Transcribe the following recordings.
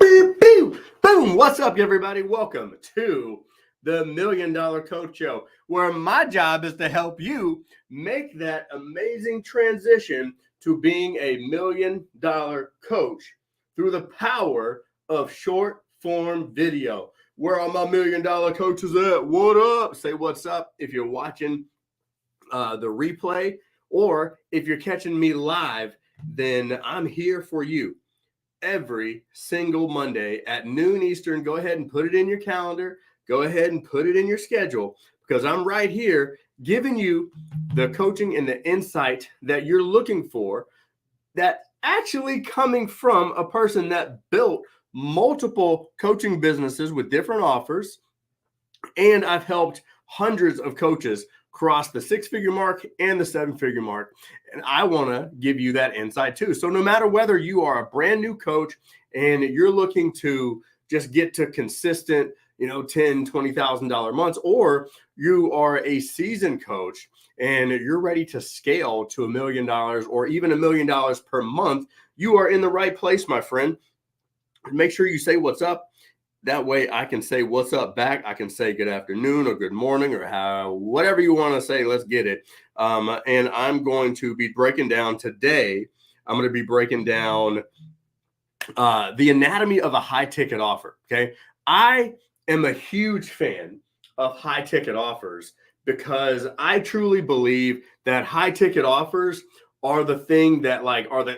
Boom! What's up, everybody? Welcome to the $1 Million Coach Show, where my job is to help you make that amazing transition to being a $1 million coach through the power of short form video. Where are my $1 million coaches at? What up? Say what's up if you're watching the replay, or if you're catching me live, then I'm here for you every single Monday at noon Eastern. Go ahead and put it in your calendar. Go ahead and put it in your schedule, because I'm right here giving you the coaching and the insight that you're looking for, that actually coming from a person that built multiple coaching businesses with different offers. And I've helped hundreds of coaches cross the 6-figure mark and the 7-figure mark. And I want to give you that insight too. So no matter whether you are a brand new coach and you're looking to just get to consistent, $10,000, $20,000 months, or you are a seasoned coach and you're ready to scale to $1 million or even $1 million per month, you are in the right place, my friend. Make sure you say what's up. That way I can say what's up back. I can say good afternoon or good morning or whatever you want to say. Let's get it. And I'm going to be breaking down today. I'm going to be breaking down the anatomy of a high ticket offer. Okay. I am a huge fan of high ticket offers because I truly believe that high ticket offers are the thing that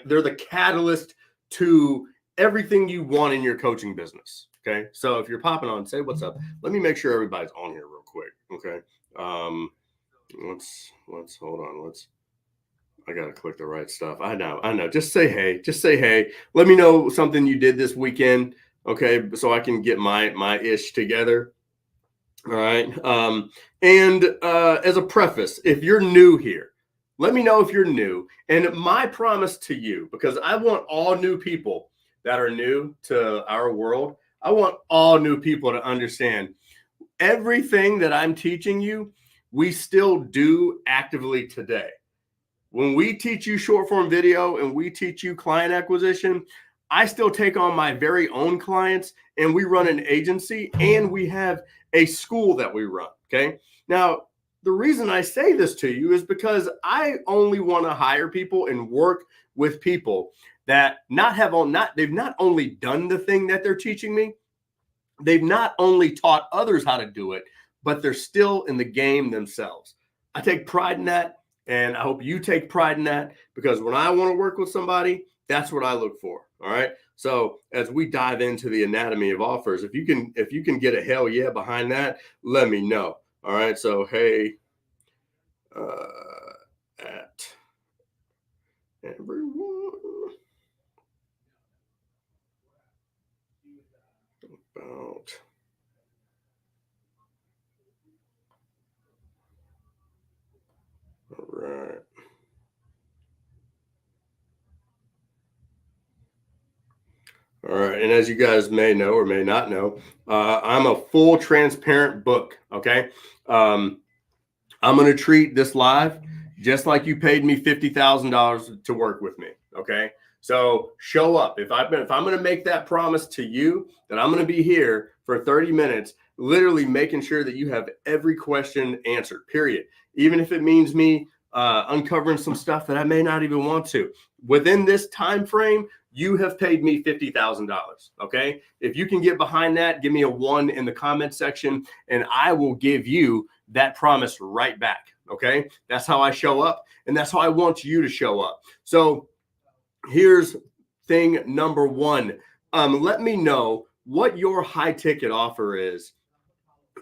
they're the catalyst to everything you want in your coaching business. Okay. So if you're popping on, say what's up. Let me make sure everybody's on here real quick. Okay. Let's hold on. I got to click the right stuff. I know. Just say hey. Just say hey. Let me know something you did this weekend. Okay. So I can get my ish together. All right. And as a preface, if you're new here, let me know if you're new. And my promise to you, because I want all new people that are new to our world, I want all new people to understand everything that I'm teaching you, we still do actively today. When we teach you short form video and we teach you client acquisition, I still take on my very own clients, and we run an agency and we have a school that we run. Okay. Now, the reason I say this to you is because I only want to hire people and work with people that they've not only done the thing that they're teaching me, they've not only taught others how to do it, but they're still in the game themselves. I take pride in that, and I hope you take pride in that, because when I want to work with somebody, that's what I look for. All right. So as we dive into the anatomy of offers, if you can get a hell yeah behind that, let me know. All right. So hey, at everyone about all right. All right. And as you guys may know or may not know, I'm a full transparent book. Okay. I'm going to treat this live just like you paid me $50,000 to work with me. Okay. So show up. If I'm going to make that promise to you that I'm going to be here for 30 minutes, literally making sure that you have every question answered, period. Even if it means me uncovering some stuff that I may not even want to. Within this time frame, you have paid me $50,000. Okay. If you can get behind that, give me a 1 in the comment section, and I will give you that promise right back. Okay. That's how I show up, and that's how I want you to show up. So here's thing number 1. Let me know what your high ticket offer is.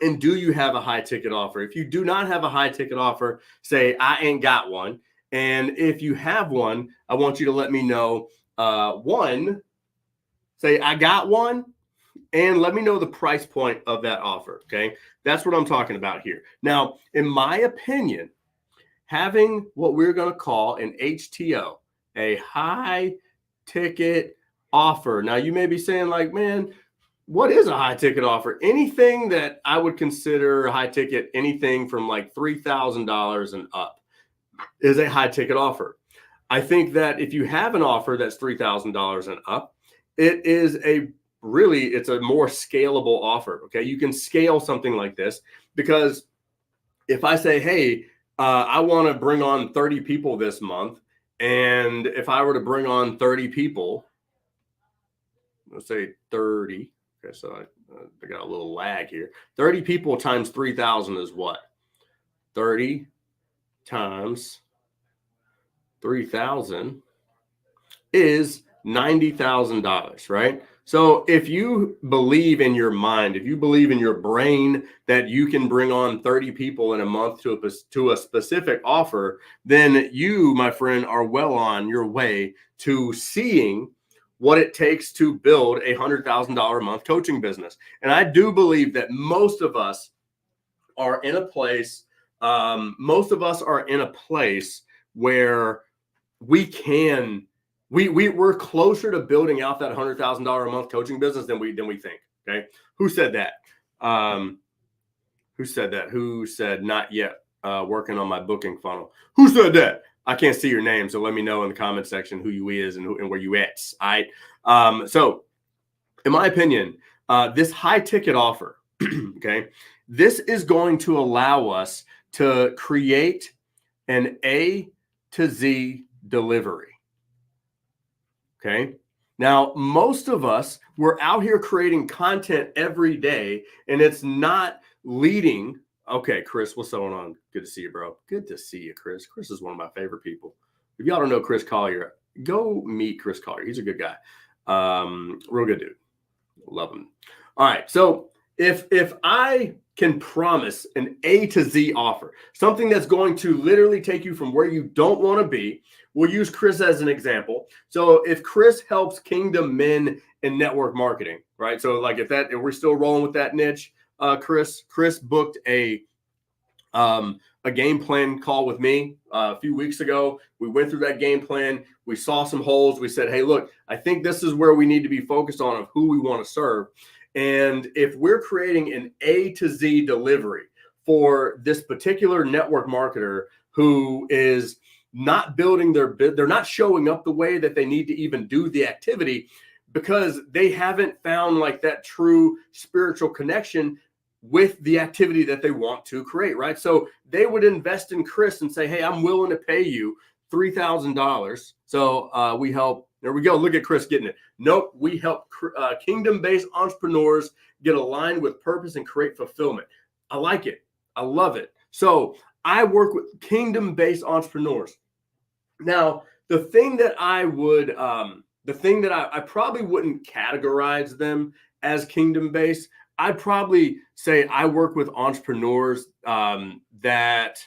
And do you have a high ticket offer? If you do not have a high ticket offer, say I ain't got one. And if you have one, I want you to let me know. Say I got one, and let me know the price point of that offer. Okay. That's what I'm talking about here. Now, in my opinion, having what we're going to call an HTO, a high ticket offer. Now, you may be saying like, man, what is a high ticket offer? Anything that I would consider high ticket, anything from like $3,000 and up is a high ticket offer. I think that if you have an offer that's $3,000 and up, it is a really, it's a more scalable offer. Okay. You can scale something like this because if I say, hey, I want to bring on 30 people this month. And if I were to bring on 30 people, let's say 30. Okay. So I got a little lag here. 30 people times 3,000 is what? 30 times 3,000 is $90,000, right? So if you believe in your mind, if you believe in your brain that you can bring on 30 people in a month to a specific offer, then you, my friend, are well on your way to seeing what it takes to build a $100,000 a month coaching business. And I do believe that most of us are in a place, where we're closer to building out that $100,000 a month coaching business than we think. Okay. Who said that? Who said not yet? Working on my booking funnel. Who said that? I can't see your name, so let me know in the comment section who you is and where you at. All right. So in my opinion, this high ticket offer, okay, this is going to allow us to create an A to Z delivery. Okay. Now, most of us, we're out here creating content every day, and it's not leading. Okay, Chris, what's going on? Good to see you, bro. Good to see you, Chris. Chris is one of my favorite people. If y'all don't know Chris Collier, go meet Chris Collier. He's a good guy. Real good dude. Love him. All right. So if I can promise an A to Z offer, something that's going to literally take you from where you don't want to be, we'll use Chris as an example. So if Chris helps Kingdom Men in network marketing, right? So like if we're still rolling with that niche, Chris booked a game plan call with me a few weeks ago. We went through that game plan. We saw some holes. We said, hey, look, I think this is where we need to be focused on of who we want to serve. And if we're creating an A to Z delivery for this particular network marketer who is not building they're not showing up the way that they need to even do the activity because they haven't found like that true spiritual connection with the activity that they want to create, right? So they would invest in Chris and say, hey, I'm willing to pay you $3,000. So we help. There we go. Look at Chris getting it. Nope. We help kingdom-based entrepreneurs get aligned with purpose and create fulfillment. I like it. I love it. So I work with kingdom-based entrepreneurs. Now, the thing that I probably wouldn't categorize them as kingdom-based. I'd probably say I work with entrepreneurs that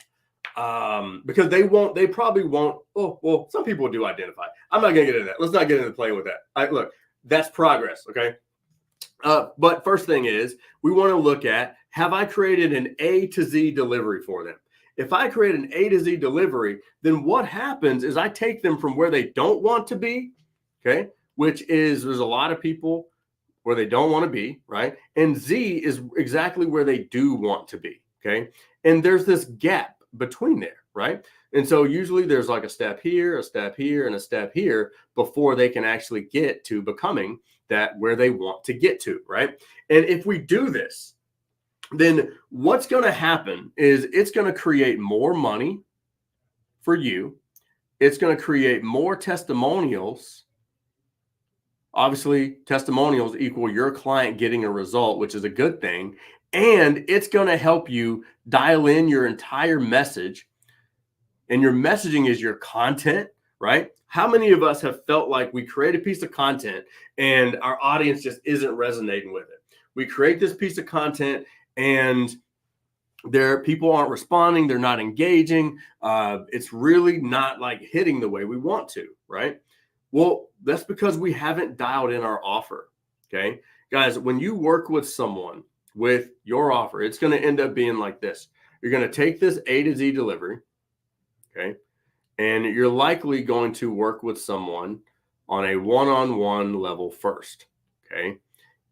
because they probably won't. Oh, well, some people do identify. I'm not going to get into that. Let's not get into playing with that. Look, that's progress. Okay. But first thing is we want to look at, have I created an A to Z delivery for them? If I create an A to Z delivery, then what happens is I take them from where they don't want to be. Okay. Which is, there's a lot of people where they don't want to be, right? And Z is exactly where they do want to be. Okay. And there's this gap between there, right? And so usually there's like a step here, and a step here before they can actually get to becoming that where they want to get to, right? And if we do this, then what's going to happen is it's going to create more money for you. It's going to create more testimonials. Obviously, testimonials equal your client getting a result, which is a good thing. And it's going to help you dial in your entire message. And your messaging is your content, right? How many of us have felt like we create a piece of content and our audience just isn't resonating with it? We create this piece of content and people aren't responding. They're not engaging. It's really not like hitting the way we want to, right? Well, that's because we haven't dialed in our offer. Okay, guys, when you work with someone with your offer, it's going to end up being like this. You're going to take this A to Z delivery. Okay. And you're likely going to work with someone on a one-on-one level first. Okay.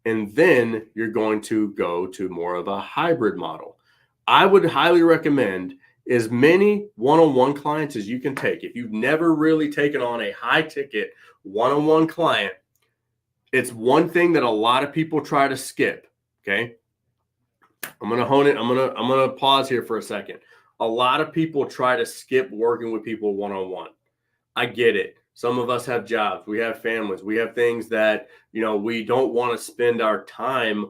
And then you're going to go to more of a hybrid model. I would highly recommend as many one-on-one clients as you can take. If you've never really taken on a high ticket one-on-one client, It's one thing that a lot of people try to skip. Okay. I'm going to hone it. I'm going to pause here for a second. A lot of people try to skip working with people one-on-one. I get it. Some of us have jobs, we have families, we have things that, we don't want to spend our time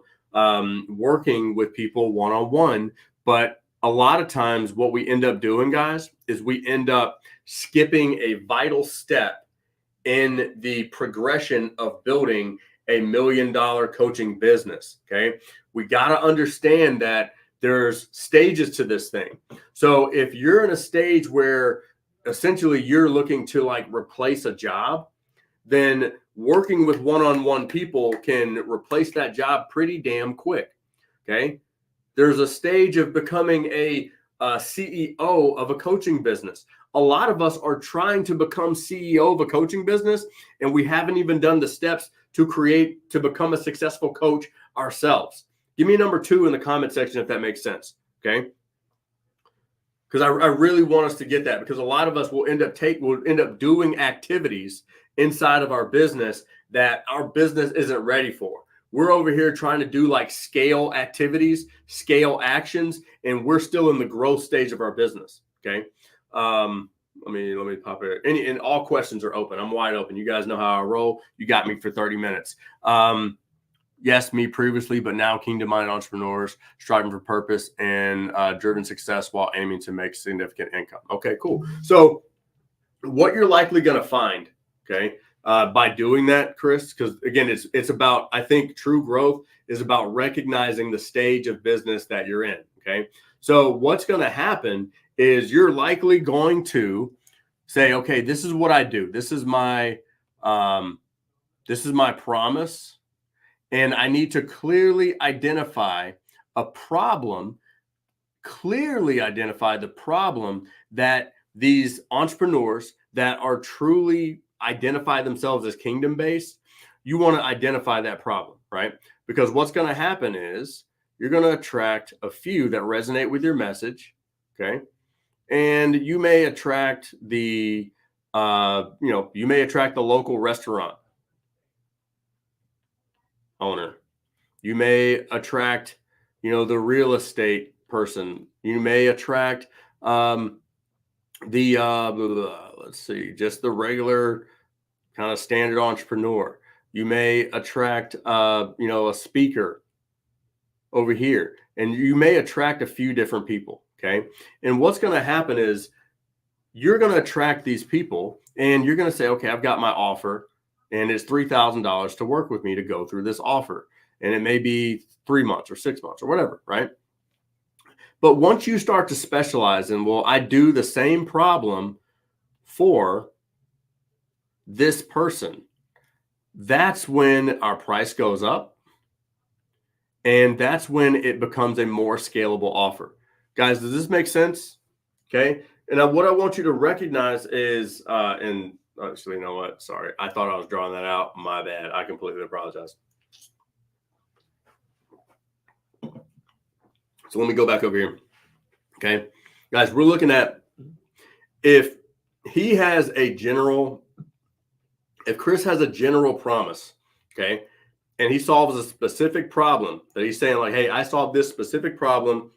working with people one-on-one. But a lot of times what we end up doing, guys, is we end up skipping a vital step in the progression of building a $1 million coaching business. Okay. We got to understand that there's stages to this thing. So if you're in a stage where essentially you're looking to like replace a job, then working with one-on-one people can replace that job pretty damn quick. Okay. There's a stage of becoming a CEO of a coaching business. A lot of us are trying to become CEO of a coaching business, and we haven't even done the steps to become a successful coach ourselves. Give me number 2 in the comment section if that makes sense. Okay. Because I really want us to get that, because a lot of us will end up doing activities inside of our business that our business isn't ready for. We're over here trying to do like scale activities, scale actions, and we're still in the growth stage of our business. Okay. Let me pop it. And all questions are open. I'm wide open. You guys know how I roll. You got me for 30 minutes. Yes, me previously, but now kingdom-minded entrepreneurs striving for purpose and driven success while aiming to make significant income. Okay, cool. So what you're likely going to find, okay, by doing that, Chris, because again, it's about, I think true growth is about recognizing the stage of business that you're in. Okay. So what's going to happen is you're likely going to say, okay, this is what I do. This is my promise. And I need to clearly identify the problem that these entrepreneurs that are truly identify themselves as kingdom-based, you want to identify that problem, right? Because what's going to happen is you're going to attract a few that resonate with your message, okay? And you may attract the local restaurant owner. You may attract, the real estate person. You may attract just the regular kind of standard entrepreneur. You may attract, a speaker over here, and you may attract a few different people. Okay. And what's going to happen is you're going to attract these people and you're going to say, okay, I've got my offer and it's $3,000 to work with me to go through this offer. And it may be 3 months or 6 months or whatever, right? But once you start to specialize in, well, I do the same problem for this person, that's when our price goes up. And that's when it becomes a more scalable offer. Guys, does this make sense? Okay. And what I want you to recognize is, and actually, you know what? Sorry. I thought I was drawing that out. My bad. I completely apologize. So let me go back over here. Okay. Guys, we're looking at if Chris has a general promise, okay, and he solves a specific problem that he's saying like, hey, I solved this specific problem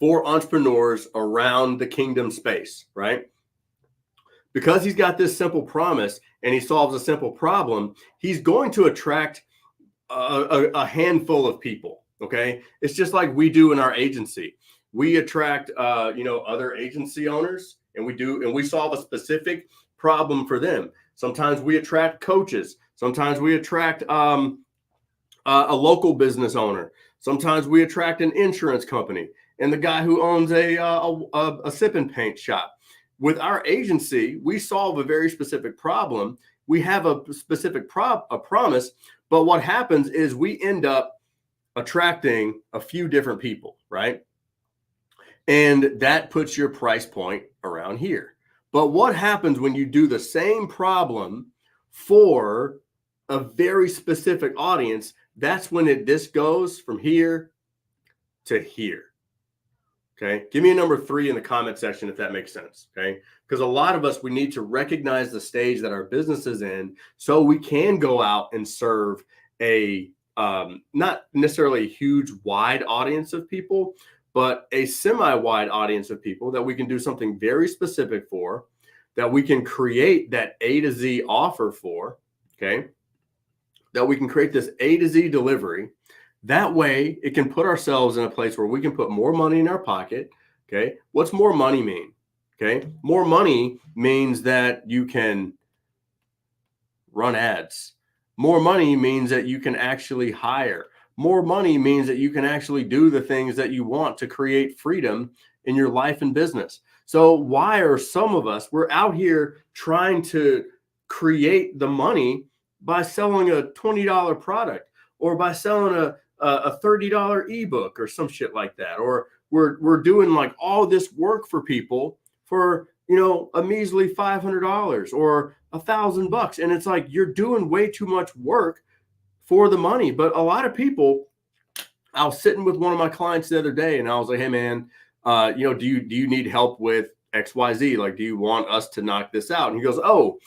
for entrepreneurs around the kingdom space, right? Because he's got this simple promise and he solves a simple problem, he's going to attract a handful of people. Okay. It's just like we do in our agency. We attract, other agency owners and we solve a specific problem for them. Sometimes we attract coaches. Sometimes we attract a local business owner. Sometimes we attract an insurance company and the guy who owns a sip and paint shop. With our agency, we solve a very specific problem. We have a specific promise, but what happens is we end up attracting a few different people, right? And that puts your price point around here. But what happens when you do the same problem for a very specific audience? That's when this goes from here to here. Okay. Give me a number 3 in the comment section if that makes sense. Okay. because a lot of us, we need to recognize the stage that our business is in so we can go out and serve a not necessarily a huge wide audience of people, but a semi-wide audience of people that we can do something very specific for, that we can create that A to Z offer for, okay? That we can create this A to Z delivery. That way it can put ourselves in a place where we can put more money in our pocket, okay? What's more money mean? Okay, more money means that you can run ads. More money means that you can actually hire. More money means that you can actually do the things that you want to create freedom in your life and business. So why are some of us, we're out here trying to create the money by selling a $20 product or by selling a $30 ebook or some shit like that, or we're doing like all this work for people for, you know, a measly $500 or $1,000. And it's like, you're doing way too much work for the money. But a lot of people, I was sitting with one of my clients the other day and I was like, hey man, you know, do you need help with XYZ? Like, do you want us to knock this out? And he goes, oh,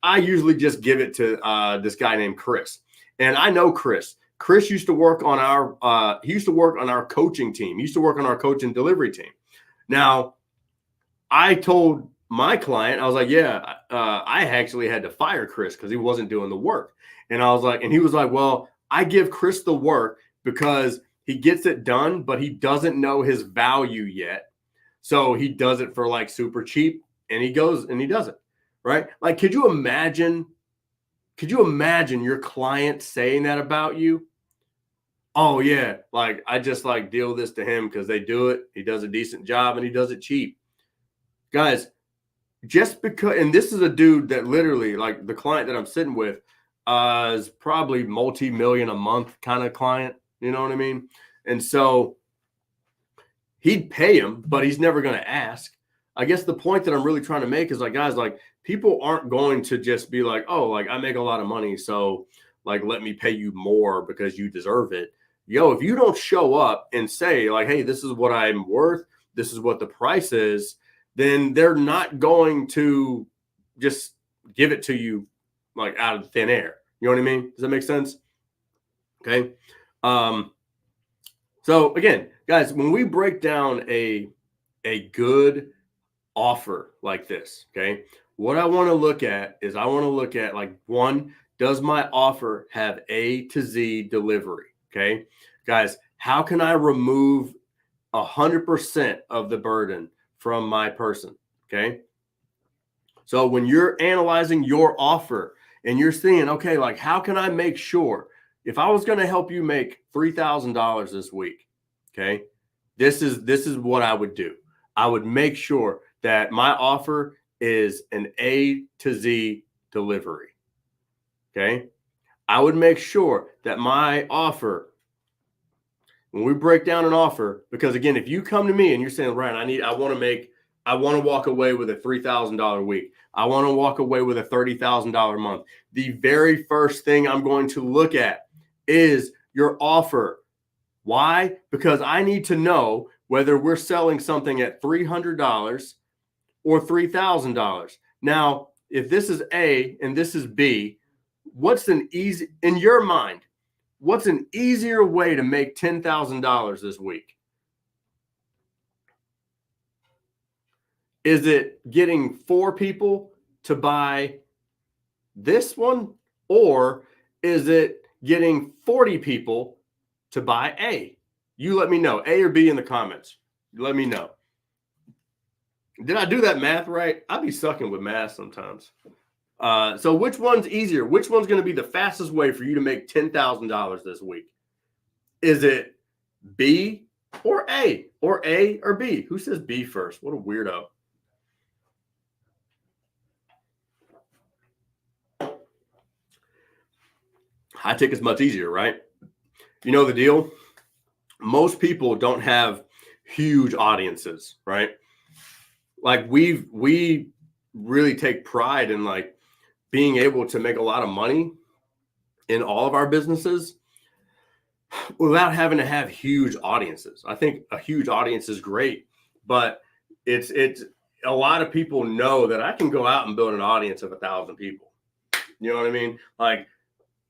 I usually just give it to this guy named Chris. And I know Chris. Chris used to work on our coaching team. He used to work on our coaching delivery team. Now, I told my client, I was like, yeah, I actually had to fire Chris because he wasn't doing the work. And I was like, and he was like, well, I give Chris the work because he gets it done, but he doesn't know his value yet. So he does it for like super cheap and he goes and he does it. Right. Like, could you imagine your client saying that about you? Oh yeah. Like, I just like deal this to him because they do it. He does a decent job and he does it cheap. Guys, just because, and this is a dude that literally, like the client that I'm sitting with, is probably multi-million a month kind of client. You know what I mean? And so he'd pay him, but he's never going to ask. I guess the point that I'm really trying to make is like, guys, like people aren't going to just be like, oh, like I make a lot of money, so like let me pay you more because you deserve it. Yo, if you don't show up and say like, hey, this is what I'm worth, this is what the price is, then they're not going to just give it to you like out of thin air. You know what I mean? Does that make sense? Okay. So again, guys, when we break down a good offer like this, okay, what I want to look at is like, one, does my offer have A to Z delivery? Okay, guys, how can I remove 100% of the burden from my person? Okay. So when you're analyzing your offer and you're seeing, okay, like how can I make sure if I was going to help you make $3,000 this week, okay, this is what I would do. I would make sure that my offer is an A to Z delivery. Okay. I would make sure that my offer, when we break down an offer, because again, if you come to me and you're saying, Ryan, I want to walk away with a $3,000 week. I want to walk away with a $30,000 month. The very first thing I'm going to look at is your offer. Why? Because I need to know whether we're selling something at $300 or $3,000. Now, if this is A and this is B, in your mind, what's an easier way to make $10,000 this week? Is it getting 4 people to buy this one, or is it getting 40 people to buy A? You let me know, A or B in the comments. Let me know. Did I do that math right? I'll be sucking with math sometimes. So which one's easier? Which one's going to be the fastest way for you to make $10,000 this week? Is it B or A? Or A or B? Who says B first? What a weirdo. High ticket's much easier, right? You know the deal? Most people don't have huge audiences, right? Like we really take pride in like being able to make a lot of money in all of our businesses without having to have huge audiences. I think a huge audience is great, but it's a lot of people know that I can go out and build an audience of 1,000 people. You know what I mean? Like,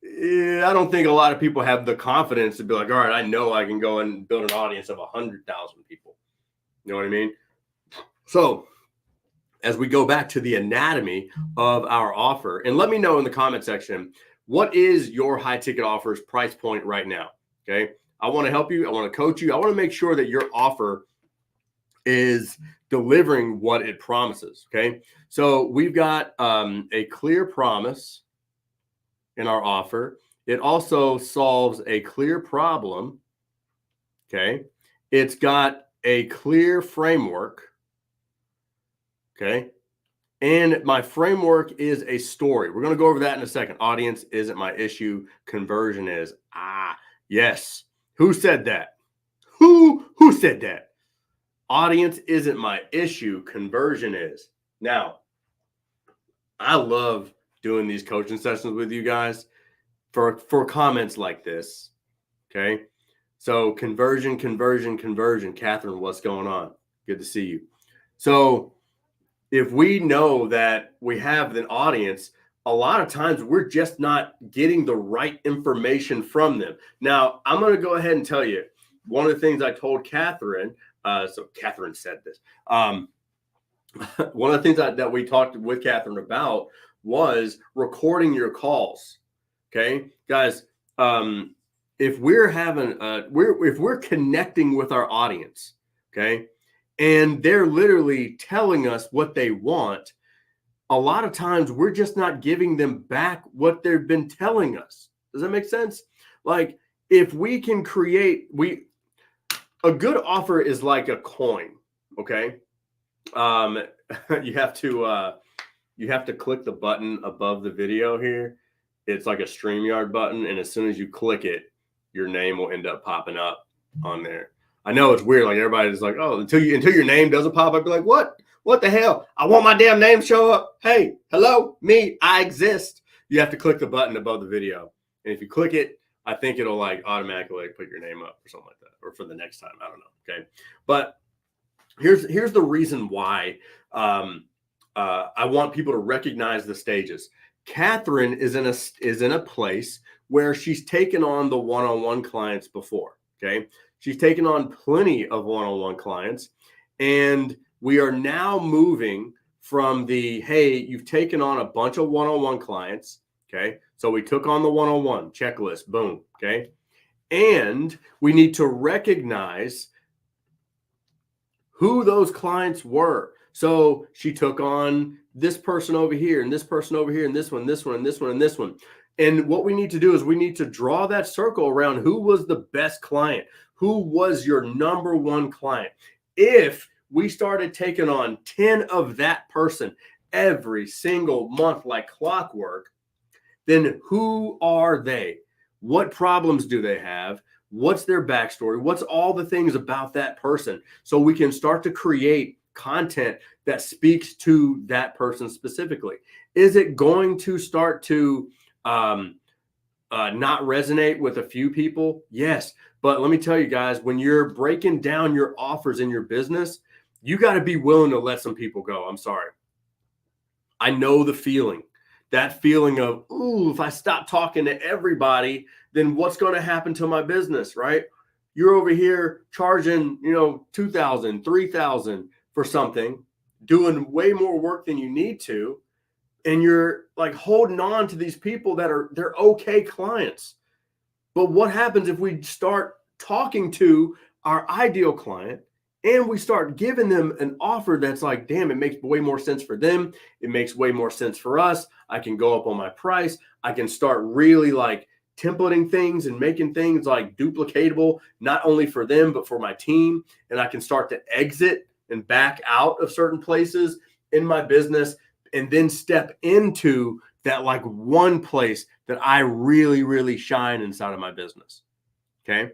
I don't think a lot of people have the confidence to be like, all right, I know I can go and build an audience of 100,000 people. You know what I mean? So as we go back to the anatomy of our offer, and let me know in the comment section, what is your high ticket offers price point right now? Okay. I want to help you. I want to coach you. I want to make sure that your offer is delivering what it promises. Okay. So we've got a clear promise in our offer. It also solves a clear problem. Okay. It's got a clear framework. Okay. And my framework is a story. We're going to go over that in a second. Audience isn't my issue. Conversion is. Yes. Who said that? Who said that? Audience isn't my issue. Conversion is. Now, I love doing these coaching sessions with you guys for comments like this. Okay. So conversion. Catherine, what's going on? Good to see you. So if we know that we have an audience, a lot of times we're just not getting the right information from them. Now, I'm going to go ahead and tell you one of the things I told Catherine. So Catherine said this. One of the things that we talked with Catherine about was recording your calls. Okay, guys, if we're having if we're connecting with our audience, okay, and they're literally telling us what they want, a lot of times we're just not giving them back what they've been telling us. Does that make sense? Like, if we can create, a good offer is like a coin. Okay. You have to click the button above the video here. It's like a StreamYard button. And as soon as you click it, your name will end up popping up on there. I know it's weird. Like, everybody's like, oh, until your name doesn't pop up, you're like, what the hell? I want my damn name to show up. Hey, hello, me, I exist. You have to click the button above the video. And if you click it, I think it'll like automatically put your name up or something like that, or for the next time. I don't know. Okay. But here's the reason why I want people to recognize the stages. Catherine is in a place where she's taken on the one-on-one clients before. Okay. She's taken on plenty of one-on-one clients, and we are now moving from hey, you've taken on a bunch of one-on-one clients. Okay. So we took on the one-on-one checklist, boom. Okay. And we need to recognize who those clients were. So she took on this person over here and this person over here and this one, and this one, and this one. And what we need to do is we need to draw that circle around who was the best client, who was your number one client. If we started taking on 10 of that person every single month like clockwork, then who are they? What problems do they have? What's their backstory? What's all the things about that person? So we can start to create content that speaks to that person specifically. Is it going to start to not resonate with a few people? Yes. But let me tell you guys, when you're breaking down your offers in your business, you got to be willing to let some people go. I'm sorry. I know the feeling. That feeling of, ooh, if I stop talking to everybody, then what's going to happen to my business, right? You're over here charging, $2,000, $3,000 for something, doing way more work than you need to. And you're like holding on to these people they're okay clients. But what happens if we start talking to our ideal client and we start giving them an offer that's like, damn, it makes way more sense for them. It makes way more sense for us. I can go up on my price. I can start really like templating things and making things like duplicatable, not only for them, but for my team. And I can start to exit and back out of certain places in my business and then step into that like one place that I really, really shine inside of my business. Okay.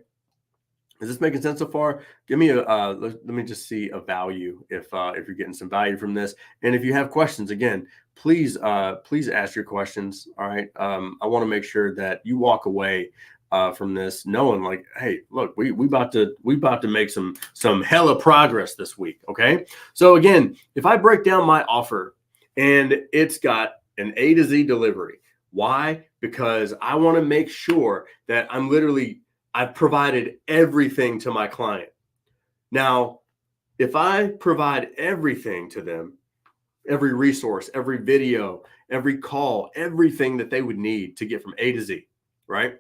Is this making sense so far? Give me let me just see a value if you're getting some value from this. And if you have questions, again, please ask your questions. All right. I want to make sure that you walk away from this, knowing like, hey, look, we about to make some hella progress this week. Okay, so again, if I break down my offer and it's got an A to Z delivery, why? Because I want to make sure that I've provided everything to my client. Now, if I provide everything to them, every resource, every video, every call, everything that they would need to get from A to Z, right?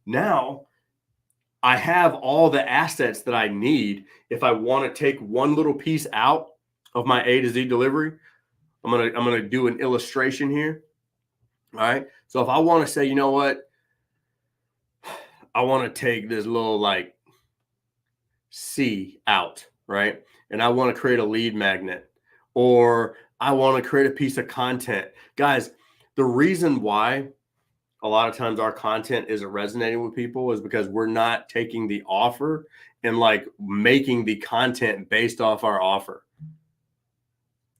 Now I have all the assets that I need. If I want to take one little piece out of my A to Z delivery, I'm gonna do an illustration here. All right. So if I want to say, you know what, I want to take this little like C out, right? And I want to create a lead magnet, or I want to create a piece of content. Guys, the reason why a lot of times our content isn't resonating with people is because we're not taking the offer and like making the content based off our offer.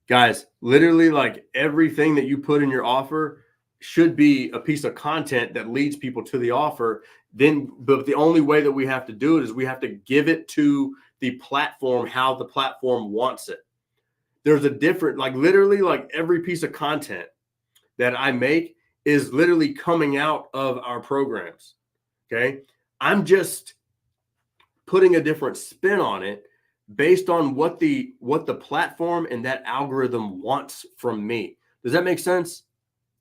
Guys, literally like everything that you put in your offer should be a piece of content that leads people to the offer. But the only way that we have to do it is we have to give it to the platform how the platform wants it. There's a different, like literally like every piece of content that I make is literally coming out of our programs. Okay. I'm just putting a different spin on it based on what the platform and that algorithm wants from me. Does that make sense?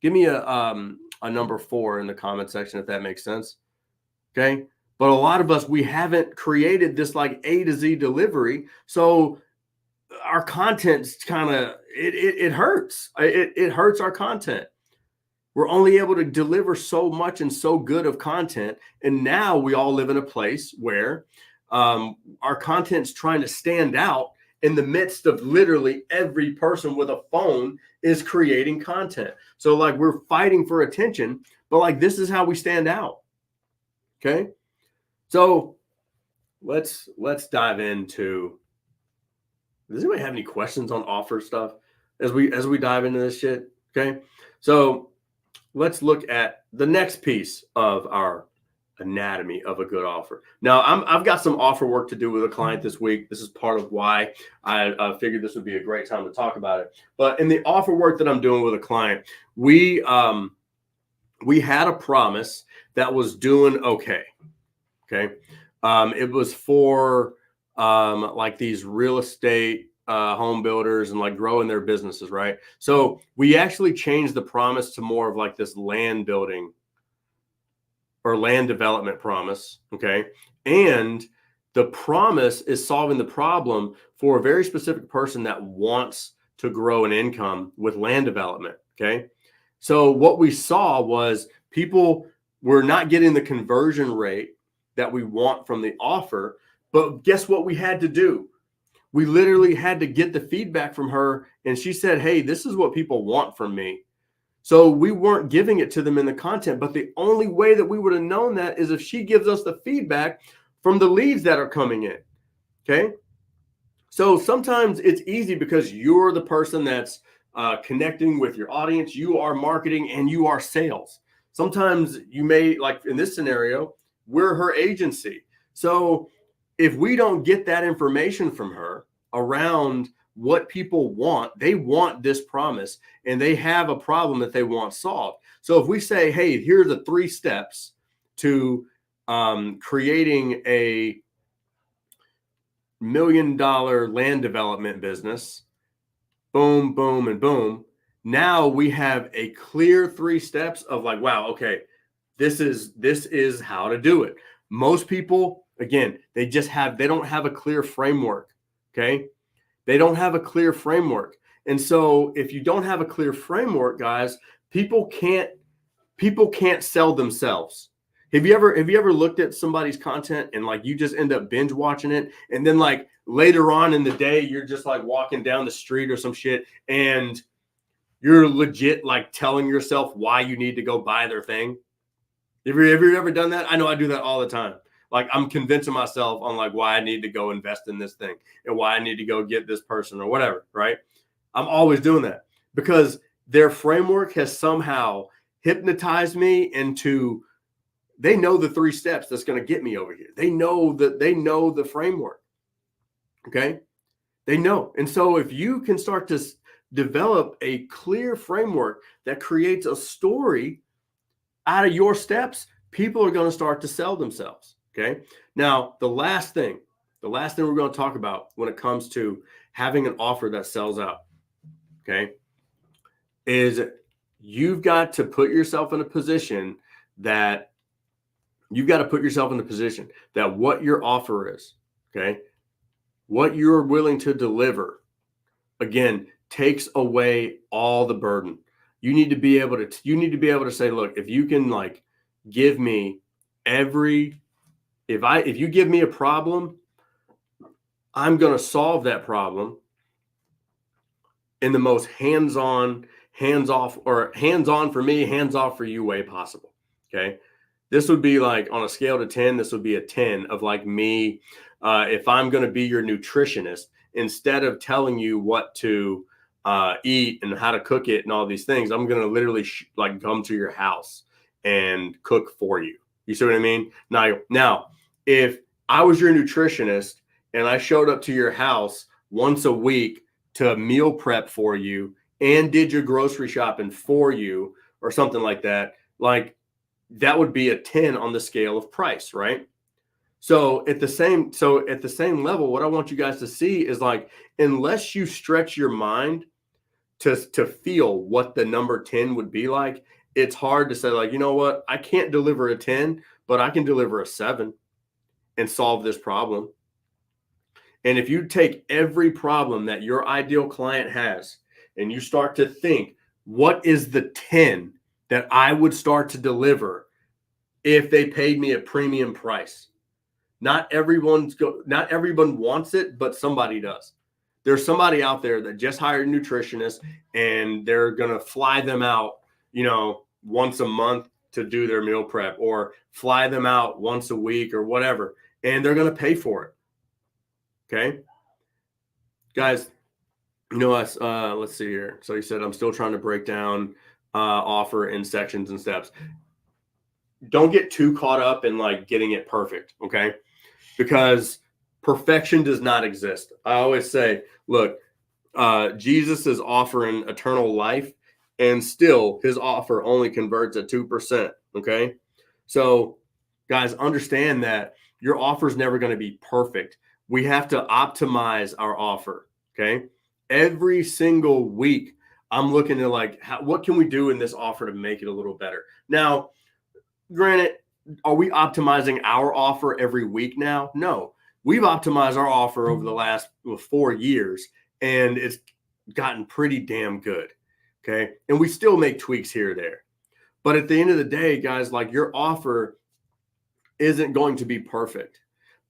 Give me a number 4 in the comment section if that makes sense. Okay. But a lot of us, we haven't created this like A to Z delivery. So our content's kind of, it hurts. It hurts our content. We're only able to deliver so much and so good of content. And now we all live in a place where our content's trying to stand out in the midst of literally every person with a phone is creating content. So like we're fighting for attention, but like this is how we stand out. Okay. So let's dive into, does anybody have any questions on offer stuff as we dive into this shit? Okay. So let's look at the next piece of our anatomy of a good offer. Now, I've got some offer work to do with a client this week. This is part of why I figured this would be a great time to talk about it. But in the offer work that I'm doing with a client, we had a promise that was doing okay. Okay. It was for like these real estate home builders and like growing their businesses, right? So we actually changed the promise to more of like this land building or land development promise. Okay. And the promise is solving the problem for a very specific person that wants to grow an income with land development. Okay. So what we saw was people were not getting the conversion rate that we want from the offer. But guess what we had to do? We literally had to get the feedback from her. And she said, hey, this is what people want from me. So we weren't giving it to them in the content. But the only way that we would have known that is if she gives us the feedback from the leads that are coming in. Okay. So sometimes it's easy because you're the person that's connecting with your audience. You are marketing and you are sales. Sometimes you may, like in this scenario, we're her agency. So if we don't get that information from her around what people want, they want this promise and they have a problem that they want solved. So if we say, hey, here are the 3 steps to creating a $1 million land development business, boom, boom, and boom. Now we have a clear 3 steps of like, wow, okay, this is how to do it. Most people, again, they don't have a clear framework. Okay. They don't have a clear framework. And so if you don't have a clear framework, guys, people can't sell themselves. Have you ever looked at somebody's content and like you just end up binge watching it, and then like later on in the day you're just like walking down the street or some shit and you're legit like telling yourself why you need to go buy their thing? Have you ever done that? I know I do that all the time. Like I'm convincing myself on like why I need to go invest in this thing and why I need to go get this person or whatever, right? I'm always doing that because their framework has somehow hypnotized me into they know the 3 steps that's going to get me over here. They know the framework. Okay. They know. And so if you can start to develop a clear framework that creates a story out of your steps, people are going to start to sell themselves. Okay. Now, the last thing we're going to talk about when it comes to having an offer that sells out, okay, is you've got to put yourself in a position that what your offer is, okay, what you're willing to deliver, again, takes away all the burden. You need to be able to say, look, if you can like give me if you give me a problem, I'm going to solve that problem in the most hands-on for me, hands-off for you way possible. Okay. This would be like on a scale to 10, this would be a 10 of like me. If I'm going to be your nutritionist, instead of telling you what to eat and how to cook it and all these things, I'm going to literally like come to your house and cook for you. You see what I mean? Now, if I was your nutritionist and I showed up to your house once a week to meal prep for you and did your grocery shopping for you or something like that, like that would be a 10 on the scale of price, right? So at the same level, what I want you guys to see is like, unless you stretch your mind to feel what the number 10 would be like, it's hard to say like, you know what, I can't deliver a 10, but I can deliver a 7 and solve this problem. And if you take every problem that your ideal client has and you start to think, what is the 10 that I would start to deliver if they paid me a premium price? Not everyone wants it, but somebody does. There's somebody out there that just hired a nutritionist and they're going to fly them out, once a month to do their meal prep, or fly them out once a week or whatever, and they're going to pay for it. Okay, guys, let's see here. So he said, I'm still trying to break down offer in sections and steps. Don't get too caught up in like getting it perfect. Okay. Because perfection does not exist. I always say, look, Jesus is offering eternal life, and still his offer only converts at 2%. Okay. So guys, understand that your offer is never going to be perfect. We have to optimize our offer. Okay. Every single week, I'm looking at like, what can we do in this offer to make it a little better? Now, granted, are we optimizing our offer every week now? No, we've optimized our offer over the last 4 years, and it's gotten pretty damn good. Okay. And we still make tweaks here or there. But at the end of the day, guys, like your offer isn't going to be perfect.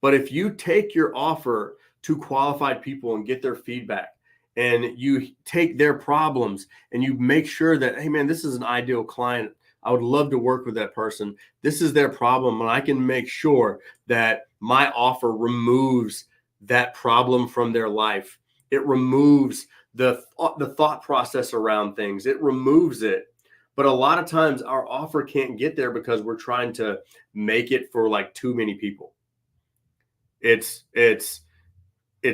But if you take your offer to qualified people and get their feedback, and you take their problems and you make sure that, hey man, this is an ideal client, I would love to work with that person, this is their problem, and I can make sure that my offer removes that problem from their life. It removes the thought process around things. It removes it. But a lot of times our offer can't get there because we're trying to make it for like too many people. It's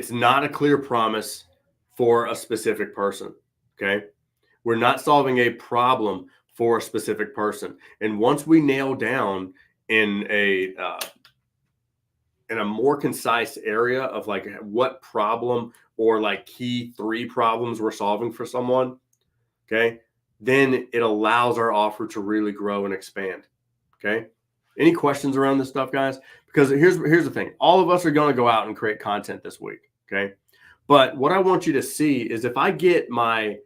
not a clear promise for a specific person. Okay. We're not solving a problem for a specific person. And once we nail down in a more concise area of like what problem or like key 3 problems we're solving for someone, okay, then it allows our offer to really grow and expand. Okay. Any questions around this stuff, guys? Because here's the thing. All of us are going to go out and create content this week. Okay. But what I want you to see is if I get my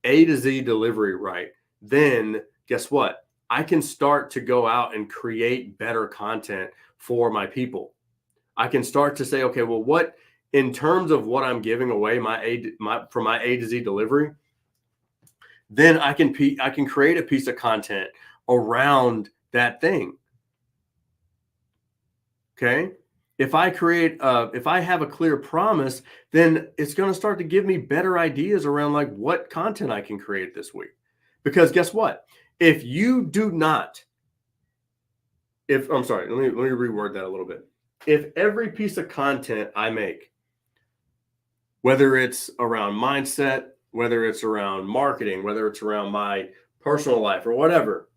A to Z delivery right, then guess what? I can start to go out and create better content for my people. I can start to say, okay, well, what in terms of what I'm giving away for my A to Z delivery, then I can create a piece of content around that thing. Okay. If I have a clear promise, then it's going to start to give me better ideas around like what content I can create this week. Because guess what? If you do not I'm sorry, let me reword that a little bit. If every piece of content I make, whether it's around mindset, whether it's around marketing, whether it's around my personal life or whatever,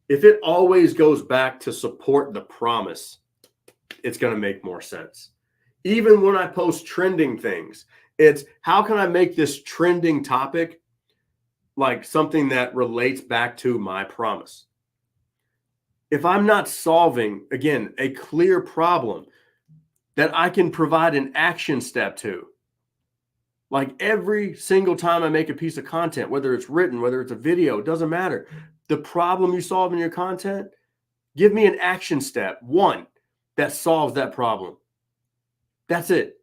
if it always goes back to support the promise, it's going to make more sense. Even when I post trending things, it's how can I make this trending topic like something that relates back to my promise? If I'm not solving, again, a clear problem that I can provide an action step to, like every single time I make a piece of content, whether it's written, whether it's a video, it doesn't matter. The problem you solve in your content, give me an action step, one that solves that problem. That's it.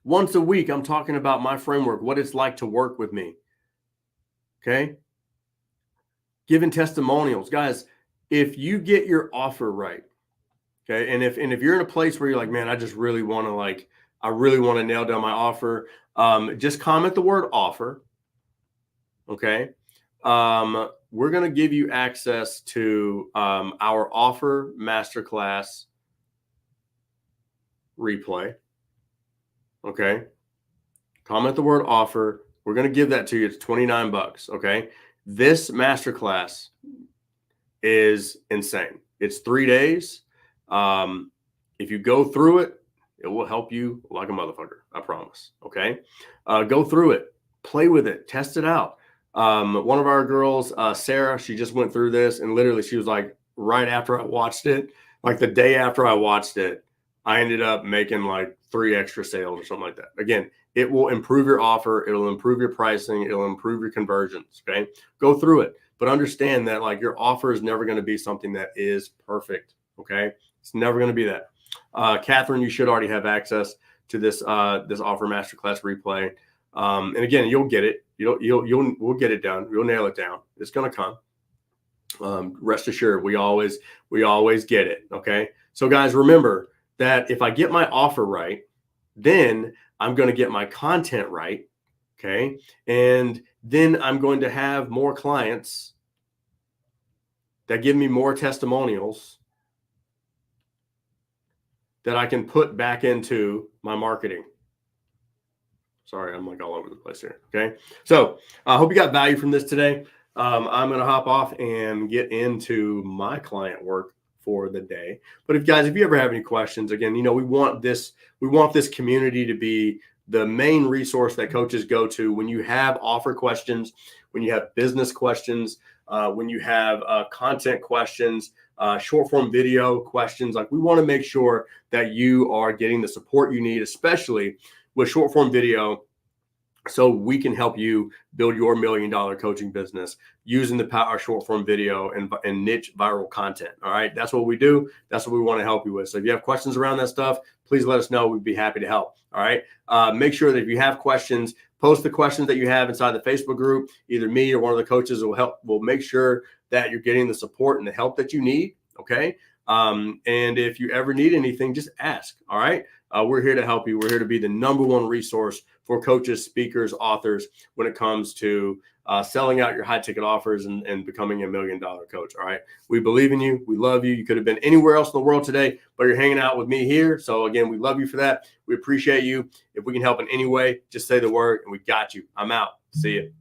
Once a week, I'm talking about my framework, what it's like to work with me. Okay. Giving testimonials. Guys, if you get your offer right, okay, and if you're in a place where you're like, man, I just really want to I really want to nail down my offer, just comment the word offer. Okay. We're going to give you access to our offer masterclass replay. Okay. Comment the word offer. We're going to give that to you. It's $29. Okay. This masterclass is insane. It's 3 days. If you go through it, it will help you like a motherfucker. I promise. Okay. Go through it, play with it, test it out. One of our girls, Sarah, she just went through this and literally she was like, right after I watched it, like the day after I watched it, I ended up making like 3 extra sales or something like that. Again, it will improve your offer. It'll improve your pricing. It'll improve your conversions. Okay. Go through it, but understand that like your offer is never going to be something that is perfect. Okay. It's never going to be that. Catherine, you should already have access to this offer masterclass replay. And again, you'll get it. We'll get it done. We'll nail it down. It's going to come. Rest assured, we always get it. Okay. So guys, remember that if I get my offer right, then I'm going to get my content right. Okay. And then I'm going to have more clients that give me more testimonials that I can put back into my marketing. Sorry, I'm like all over the place here. Okay. So I hope you got value from this today. I'm going to hop off and get into my client work for the day. But if you ever have any questions, again, we want this community to be the main resource that coaches go to when you have offer questions, when you have business questions, when you have content questions, short form video questions. Like we want to make sure that you are getting the support you need, especially with short form video, so we can help you build your $1 million coaching business using the power of short form video and niche viral content. All right. That's what we do. That's what we want to help you with. So if you have questions around that stuff, please let us know. We'd be happy to help. All right. Make sure that if you have questions, post the questions that you have inside the Facebook group. Either me or one of the coaches will help. We'll make sure that you're getting the support and the help that you need. Okay. And if you ever need anything, just ask. All right. We're here to help you. We're here to be the #1 resource for coaches, speakers, authors when it comes to selling out your high ticket offers and becoming a $1 million coach. All right. We believe in you. We love you. You could have been anywhere else in the world today, but you're hanging out with me here. So again, we love you for that. We appreciate you. If we can help in any way, just say the word and we got you. I'm out. See you.